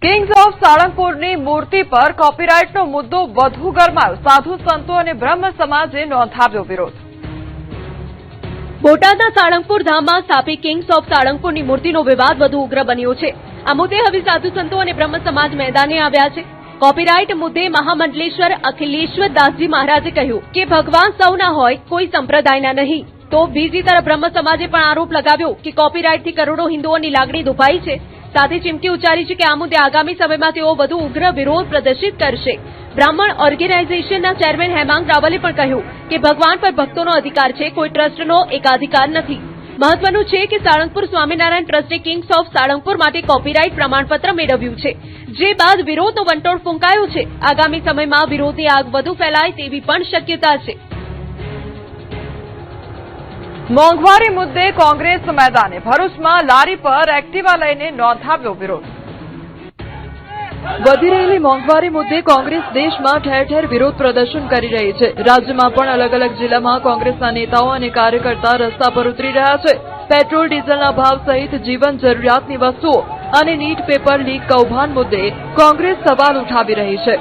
Kings of સાળંગપુરની મૂર્તિ પર કોપીરાઇટનો મુદ્દો વધુ ગરમાયો। સાધુ સંતો અને બ્રહ્મ સમાજે નોંધાવ્યો વિરોધ। બોટાદના સાળંગપુર ધામમાં સ્થાપિત કિંગ્સ ઓફ સાળંગપુરની મૂર્તિનો વિવાદ વધુ ઉગ્ર બન્યો છે। આ મુદ્દે હવે સાધુ સંતો અને બ્રહ્મ સમાજ મેદાને આવ્યા છે। કોપીરાઇટ મુદ્દે મહામંડલેશ્વર અખિલેશ્વર દાસજી મહારાજે કહ્યું કે ભગવાન સૌના હોય, કોઈ સંપ્રદાયના નહીં। તો બીજી તરફ બ્રહ્મ સમાજે પણ આરોપ લગાવ્યો કે કોપીરાઇટથી કરોડો હિન્દુઓની લાગણી દુભાઈ છે। સાથે ચીમકી ઉચ્ચારી છે કે આ મુદ્દે આગામી સમયમાં તેઓ વધુ ઉગ્ર વિરોધ પ્રદર્શિત કરશે। બ્રાહ્મણ ઓર્ગેનાઇઝેશનના ચેરમેન હેમાંગ રાવલે પણ કહ્યું કે ભગવાન પર ભક્તોનો અધિકાર છે, કોઈ ટ્રસ્ટનો એકાધિકાર નથી। મહત્વનું છે કે સાળંગપુર સ્વામિનારાયણ ટ્રસ્ટે કિંગ્સ ઓફ સાળંગપુર માટે કોપીરાઇટ પ્રમાણપત્ર મેળવ્યું છે, જે બાદ વિરોધનો વંટોળ ફૂંકાયો છે। આગામી સમયમાં વિરોધની આગ વધુ ફેલાય તેવી પણ શક્યતા છે। મોંઘવારી મુદ્દે કોંગ્રેસ મેદાને ભરૂચમાં લારી પર એક્ટિવા લઈને નોંધાવ્યો વિરોધ। વધી રહેલી મોંઘવારી મુદ્દે કોંગ્રેસ દેશમાં ઠેર ઠેર વિરોધ પ્રદર્શન કરી રહી છે। રાજ્યમાં પણ અલગ અલગ જિલ્લામાં કોંગ્રેસના નેતાઓ અને કાર્યકર્તા રસ્તા પર ઉતરી રહ્યા છે। પેટ્રોલ ડીઝલના ભાવ સહિત જીવન જરૂરિયાતની વસ્તુઓ અને નીટ પેપર લીક કૌભાંડ મુદ્દે કોંગ્રેસ સવાલ ઉઠાવી રહી છે।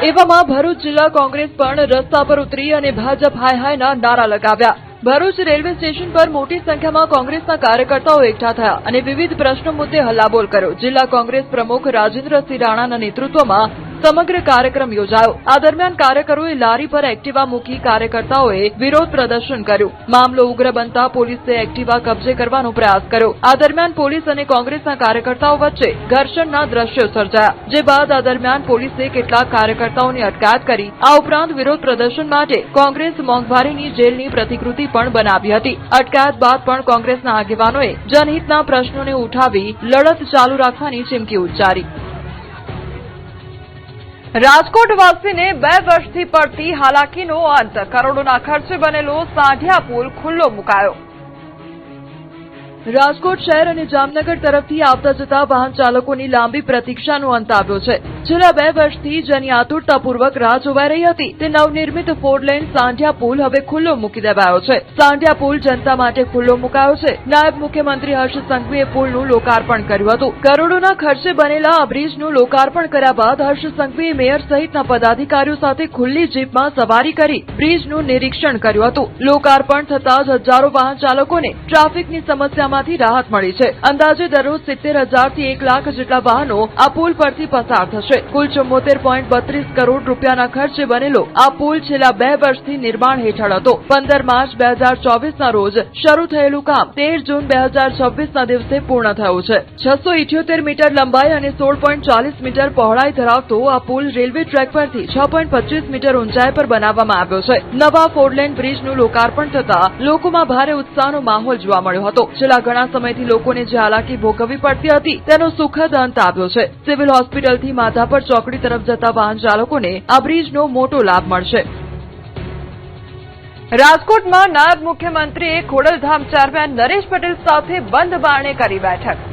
એવામાં ભરૂચ જિલ્લા કોંગ્રેસ પણ રસ્તા પર ઉતરી અને ભાજપ હાય હાયના નારા લગાવ્યા। ભરૂચ રેલવે સ્ટેશન પર મોટી સંખ્યામાં કોંગ્રેસના કાર્યકર્તાઓ એકઠા થયા અને વિવિધ પ્રશ્નો મુદ્દે હલ્લાબોલ કર્યો। જિલ્લા કોંગ્રેસ પ્રમુખ રાજેન્દ્રસિંહ રાણાના નેતૃત્વમાં સમગ્ર કાર્યક્રમ યોજાયો। આ દરમિયાન કાર્યકરોએ લારી પર એક્ટિવા મૂકી કાર્યકર્તાઓએ વિરોધ પ્રદર્શન કર્યું। મામલો ઉગ્ર બનતા પોલીસે એક્ટિવા કબજે કરવાનો પ્રયાસ કર્યો। આ દરમિયાન પોલીસ અને કોંગ્રેસના કાર્યકર્તાઓ વચ્ચે ઘર્ષણના દ્રશ્યો સર્જાયા, જે બાદ આ દરમિયાન પોલીસે કેટલાક કાર્યકર્તાઓની અટકાયત કરી। આ ઉપરાંત વિરોધ પ્રદર્શન માટે કોંગ્રેસ મોંઘવારીની જેલની પ્રતિકૃતિ પણ બનાવી હતી। અટકાયત બાદ પણ કોંગ્રેસના આગેવાનોએ જનહિતના પ્રશ્નોને ઉઠાવી લડત ચાલુ રાખવાની ચીમકી ઉચ્ચારી। રાજકોટવાસીને 2 વર્ષથી પડતી હાલાકીનો અંત। કરોડોના ખર્ચે બનેલો સાંઢિયા પુલ ખુલ્લો મુકાયો। રાજકોટ શહેર અને જામનગર તરફથી આવતા જતા વાહન ચાલકોની લાંબી પ્રતીક્ષાનો અંત આવ્યો છે। છેલ્લા 2 વર્ષથી જેની આતુરતાપૂર્વક રાહ જોવાઈ રહી હતી તે નવનિર્મિત 4 લેન સાંઢિયા પુલ હવે ખુલ્લો મૂકી દેવાયો છે। સાંઢિયા પુલ જનતા માટે ખુલ્લો મુકાયો છે। નાયબ મુખ્યમંત્રી હર્ષ સંઘવીએ પુલનું લોકાર્પણ કર્યું હતું। કરોડોના ખર્ચે બનેલા આ બ્રિજનું લોકાર્પણ કર્યા બાદ હર્ષ સંઘવીએ મેયર સહિતના પદાધિકારીઓ સાથે ખુલ્લી જીપમાં સવારી કરી બ્રિજનું નિરીક્ષણ કર્યું હતું। લોકાર્પણ થતાં જ હજારો વાહન ચાલકોને ટ્રાફિકની સમસ્યામાંથી રાહત મળી છે। અંદાજે દરરોજ 70,000 થી 1 લાખ જેટલા વાહનો આ પુલ પરથી પસાર થશે। કુલ 74.32 કરોડ રૂપિયાના ખર્ચે બનેલો આ પુલ છેલ્લા 2 વર્ષથી નિર્માણ હેઠળ હતો। 15 માર્ચ 2024ના રોજ શરૂ થયેલું કામ 13 જૂન 2026ના દિવસે પૂર્ણ થયું છે। 678 મીટર લંબાઈ અને 16.40 મીટર પહોળાઈ ધરાવતો આ પુલ રેલવે ટ્રેક પરથી 6.25 મીટર ઊંચાઈ પર બનાવવામાં આવ્યો છે। નવા 4 લેન બ્રિજનું લોકાર્પણ થતાં લોકોમાં ભારે ઉત્સાહનો માહોલ જોવા મળ્યો હતો। છેલ્લા ઘણા સમયથી લોકોને જે હાલાકી ભોગવવી પડતી હતી તેનો સુખદ અંત આવ્યો છે। સિવિલ હોસ્પિટલથી માધાપર ચોકડી તરફ જતા વાહન ચાલકોને આ બ્રિજનો મોટો લાભ મળશે। રાજકોટમાં નાયબ મુખ્યમંત્રીએ ખોડલધામ ચેરમેન નરેશ પટેલ સાથે બંધ બારણે કરી બેઠક।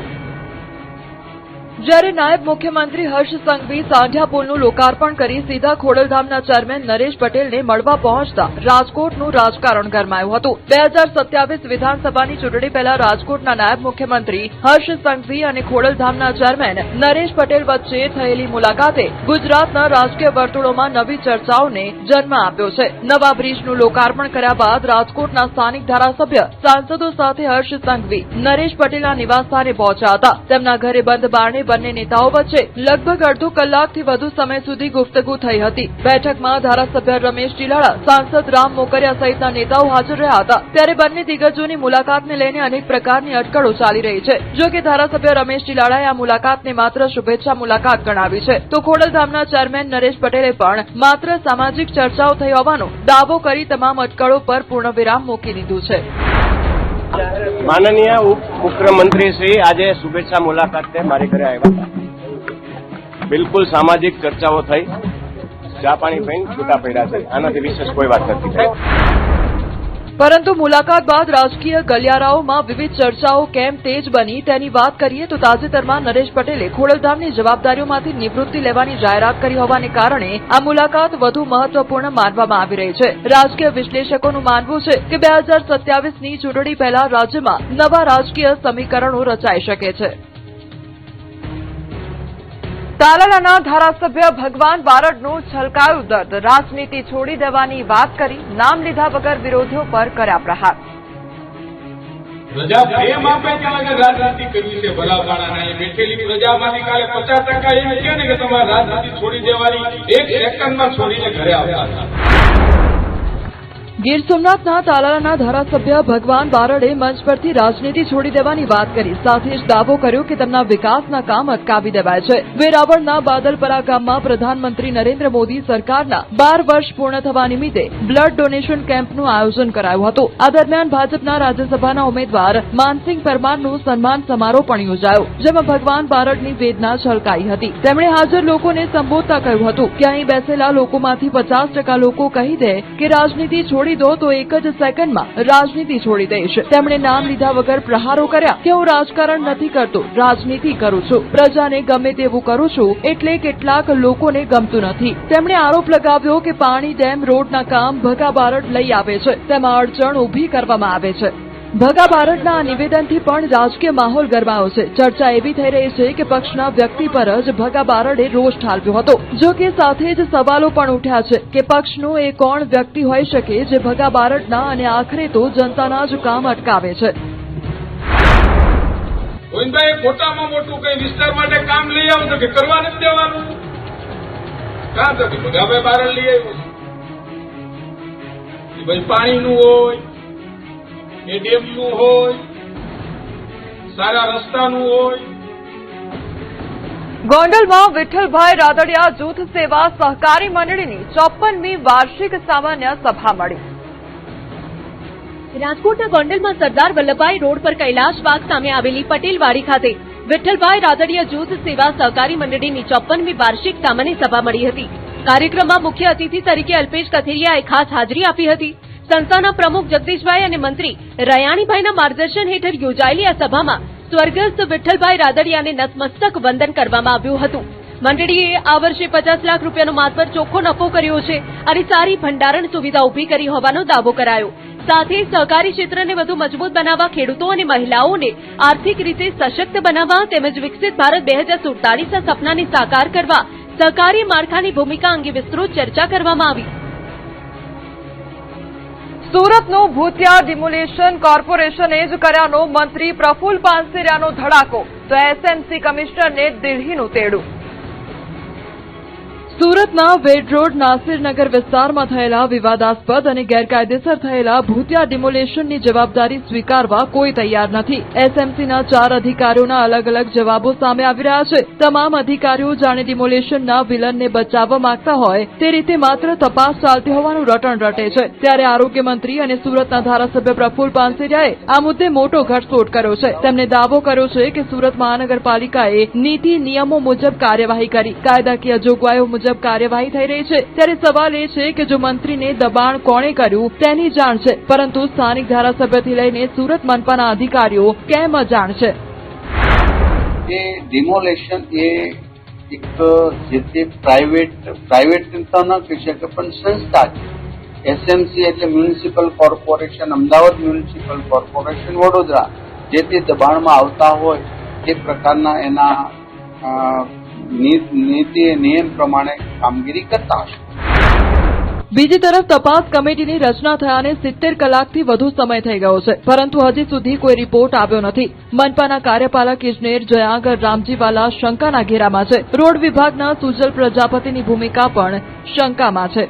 જ્યારે નાયબ મુખ્યમંત્રી હર્ષ સંઘવી સાંઢિયા પુલનું લોકાર્પણ કરી સીધા ખોડલધામના ચેરમેન નરેશ પટેલને મળવા પહોંચતા રાજકોટનું રાજકારણ ગરમાયું હતું। 2027 વિધાનસભાની ચૂંટણી પહેલા રાજકોટના નાયબ મુખ્યમંત્રી હર્ષ સંઘવી અને ખોડલધામના ચેરમેન નરેશ પટેલ વચ્ચે થયેલી મુલાકાતે ગુજરાતના રાજકીય વર્તુળોમાં નવી ચર્ચાઓને જન્મ આપ્યો છે। નવા બ્રિજનું લોકાર્પણ કર્યા બાદ રાજકોટના સ્થાનિક ધારાસભ્ય સાંસદો સાથે હર્ષ સંઘવી નરેશ પટેલના નિવાસસ્થાને પહોંચ્યા હતા। તેમના ઘરે બંધ બારણે બંને નેતાઓ વચ્ચે લગભગ અડધો કલાકથી વધુ સમય સુધી ગુફ્તગુ થઈ હતી। બેઠકમાં ધારાસભ્ય રમેશ ટીલાળા, સાંસદ રામ મોકરિયા સહિતના નેતાઓ હાજર રહ્યા હતા। ત્યારે બંને દિગ્ગજોની મુલાકાતને લઈને અનેક પ્રકારની અટકળો ચાલી રહી છે। જો કે ધારાસભ્ય રમેશ ટીલાળાએ આ મુલાકાતને માત્ર શુભેચ્છા મુલાકાત ગણાવી છે, તો ખોડલધામના ચેરમેન નરેશ પટેલે પણ માત્ર સામાજિક ચર્ચાઓ થઈ હોવાનો દાવો કરી તમામ અટકળો પર પૂર્ણવિરામ મૂકી દીધું છે। માનનીય મુખ્યમંત્રી શ્રી આજે શુભેચ્છા મુલાકાતે મારી ઘરે આવ્યા। બિલકુલ સામાજિક ચર્ચાઓ થઈ, ચા પાણી પીને છૂટા પડ્યા છે। આનાથી વિશેષ કોઈ વાત નથી થઈ। પરંતુ મુલાકાત બાદ રાજકીય ગલિયારાઓમાં વિવિધ ચર્ચાઓ કેમ તેજ બની તેની વાત કરીએ તો તાજેતરમાં નરેશ પટેલે ખોડલધામની જવાબદારીઓમાંથી નિવૃત્તિ લેવાની જાહેરાત કરી હોવાને કારણે આ મુલાકાત વધુ મહત્વપૂર્ણ માનવામાં આવી રહી છે. રાજકીય વિશ્લેષકોનું માનવું છે કે 2027ની ચૂંટણી પહેલા રાજ્યમાં નવા રાજકીય સમીકરણો રચાઈ શકે છે. તાલાલાના ધારાસભ્ય ભગવાન બારડનું છલકાયું દર્દ. રાજનીતિ છોડી દેવાની વાત કરી નામ લીધા વગર વિરોધીઓ પર કર્યા પ્રહાર. પ્રજા પ્રેમ આપે ત્યાં આગળ રાજનીતિ કરવી છે. ભલાભાણા એ બેઠેલી પ્રજામાંથી કાલે 50% એમ કહે ને કે તમારે રાજનીતિ છોડી દેવાની, એક સેકન્ડમાં છોડીને ઘરે આવતા હતા. ગીર સોમનાથના તાલાલાના ધારાસભ્ય ભગવાન બારડે મંચ પરથી રાજનીતિ છોડી દેવાની વાત કરી. સાથે જ દાવો કર્યો કે તેમના વિકાસના કામ અટકાવી દેવાય છે. વેરાવળના બાદલપરા ગામમાં પ્રધાનમંત્રી નરેન્દ્ર મોદી સરકારના 12 વર્ષ પૂર્ણ થવા નિમિત્તે બ્લડ ડોનેશન કેમ્પનું આયોજન કરાયું હતું. આ દરમિયાન ભાજપના રાજ્યસભાના ઉમેદવાર માનસિંહ પરમારનું સન્માન સમારોહ પણ યોજાયો, જેમાં ભગવાન બારડની વેદના છલકાઈ હતી. તેમણે હાજર લોકોને સંબોધતા કહ્યું હતું કે અહીં બેસેલા લોકોમાંથી 50% લોકો કહી દે કે રાજનીતિ છોડી દો તો એક જ સેકન્ડમાં રાજનીતિ છોડી દઈશ. તેમણે નામ લીધા વગર પ્રહારો કર્યા કે હું રાજકારણ નથી કરતો, રાજનીતિ કરું છું. પ્રજાને ગમે તેવું કરું છું એટલે કેટલાક લોકોને ગમતું નથી. તેમણે આરોપ લગાવ્યો કે પાણી, ડેમ, રોડના કામ ભગા બારડ લઈ આવે છે, તેમાં અડચણ ઊભી કરવામાં આવે છે. ભગા બારડના આ નિવેદનથી પણ રાજકીય માહોલ ગરમાયો છે. ચર્ચા એવી થઈ રહી છે કે પક્ષના વ્યક્તિ પર જ ભગા બારડે રોષ ઠાલવ્યો હતો. જો કે સાથે જ સવાલો પણ ઉઠ્યા છે કે પક્ષનું એ કોણ વ્યક્તિ હોઈ શકે જે ભગા બારડના અને આખરે તો જનતાના જ કામ અટકાવે છે. ગોવિંદભાઈ મોટામાં મોટું કઈ વિસ્તાર માટે કામ લઈ આવો તો કે કરવા નથી દેવાનું. કાં તો કે ભગાભાઈ બારડ લઈ આવ્યું છે, ભાઈ પાણીનું હોય, એ ડેમનું હોય, સારા રસ્તાનું હોય. ગોંડલમાં વિઠ્ઠલભાઈ રાદડિયા જૂથ સેવા સહકારી મંડળીની 54મી વાર્ષિક સામાન્ય સભા મળી. રાજકોટના ગોંડલમાં સરદાર વલ્લભભાઈ રોડ પર કૈલાશબાગ સામે આવેલી પટેલવાડી ખાતે વિઠ્ઠલભાઈ રાદડિયા જૂથ સેવા સહકારી મંડળીની 54મી વાર્ષિક સામાન્ય સભા મળી હતી. કાર્યક્રમમાં મુખ્ય અતિથિ તરીકે અલ્પેશ કથિરિયાએ ખાસ હાજરી આપી હતી. સંસ્થાના પ્રમુખ જગદીશભાઈ અને મંત્રી રયાણીભાઈના માર્ગદર્શન હેઠળ યોજાયેલી આ સભામાં સ્વર્ગસ્થ વિઠ્ઠલભાઈ રાદડિયાને નતમસ્તક વંદન કરવામાં આવ્યું હતું. મંડળીએ આ વર્ષે 50 લાખ રૂપિયાનો માતબર ચોખ્ખો નફો કર્યો છે અને સારી ભંડારણ સુવિધા ઊભી કરી હોવાનો દાવો કરાયો. સાથે સહકારી ક્ષેત્રને વધુ મજબૂત બનાવવા, ખેડૂતો અને મહિલાઓને આર્થિક રીતે સશક્ત બનાવવા તેમજ વિકસિત ભારત 2047ના સપનાને સાકાર કરવા સહકારી માળખાની ભૂમિકા અંગે વિસ્તૃત ચર્ચા કરવામાં આવી. સુરતનું ભૂતિયા ડિમોલેશન કોર્પોરેશને જ કર્યાનો મંત્રી પ્રફુલ્લ પાનસેરિયાનો ધડાકો, તો એસએમસી કમિશનરને દિલ્હીનું તેડું. સુરતના વેડ રોડ નાસિરનગર વિસ્તારમાં થયેલા વિવાદાસ્પદ અને ગેરકાયદેસર થયેલા ભૂતિયા ડિમોલેશનની જવાબદારી સ્વીકારવા કોઈ તૈયાર નથી. એસએમસીના 4 અધિકારીઓના અલગ અલગ જવાબો સામે આવી રહ્યા છે. તમામ અધિકારીઓ જાણે ડિમોલેશનના વિલનને બચાવવા માંગતા હોય તે રીતે માત્ર તપાસ ચાલતી હોવાનું રટણ રટે છે. ત્યારે આરોગ્ય મંત્રી અને સુરતના ધારાસભ્ય પ્રફુલ્લ પાનસેરિયાએ આ મુદ્દે મોટો ઘટસ્ફોટ કર્યો છે. તેમણે દાવો કર્યો છે કે સુરત મહાનગરપાલિકાએ નીતિ નિયમો મુજબ કાર્યવાહી કરી, કાયદાકીય જોગવાઈઓ મુજબ કાર્યવાહી થઈ રહી છે. ત્યારે સવાલ એ છે કે જો મંત્રીને દબાણ કોણે કર્યું તેની જાણ છે, પરંતુ સ્થાનિક ધારાસભ્યથી લઈને સુરત મનપાના અધિકારીઓ કેમ અજાણ છે? એ ડિમોલેશન એ એક જે તે પ્રાઇવેટ સંસ્થા ન કહી શકે પણ સંસ્થા છે. એસએમસી એટલે municipal corporation, Ahmedabad municipal corporation, Vadodara જે તે દબાણમાં આવતા હોય તે પ્રકારના એના નીતિ નિયમ પ્રમાણે કામગીરી કરતા હશે. બીજી તરફ તપાસ કમિટીની રચના થયાને 70 કલાકથી વધુ સમય થઈ ગયો છે, પરંતુ હજી સુધી કોઈ રિપોર્ટ આવ્યો નથી. મનપાના કાર્યપાલક ઇજનેર જયાંગર રામજીવાલા શંકાના ઘેરામાં છે. રોડ વિભાગના સુજલ પ્રજાપતિની ભૂમિકા પણ શંકામાં છે.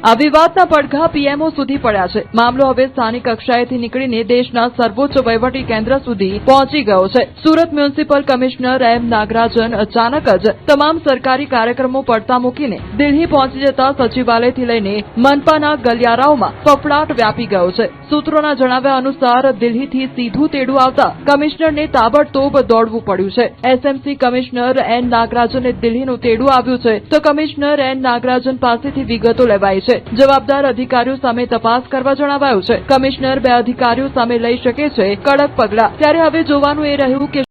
આ વિવાદના પડઘા પીએમઓ સુધી પડ્યા છે. મામલો હવે સ્થાનિક કક્ષાએથી નીકળીને દેશના સર્વોચ્ચ વહીવટી કેન્દ્ર સુધી પહોંચી ગયો છે. Surat municipal commissioner M Nagarajan અચાનક જ તમામ સરકારી કાર્યક્રમો પડતા મૂકીને દિલ્હી પહોંચી જતા સચિવાલયથી લઈને મનપાના ગલિયારાઓમાં ફફડાટ વ્યાપી ગયો છે. સૂત્રોના જણાવ્યા અનુસાર દિલ્હીથી સીધું તેડું આવતા કમિશનરને તાબડતોબ દોડવું પડ્યું છે. એસએમસી કમિશનર એન નાગરાજને દિલ્હીનું તેડું આવ્યું છે, તો કમિશનર એન નાગરાજન પાસેથી વિગતો લેવાઈ છે. છે. જવાબદાર અધિકારીઓ સામે તપાસ કરવા જણાવાયું છે. કમિશનર 2 અધિકારીઓ સામે લઈ શકે છે કડક પગલાં. ત્યારે હવે જોવાનું એ રહ્યું કે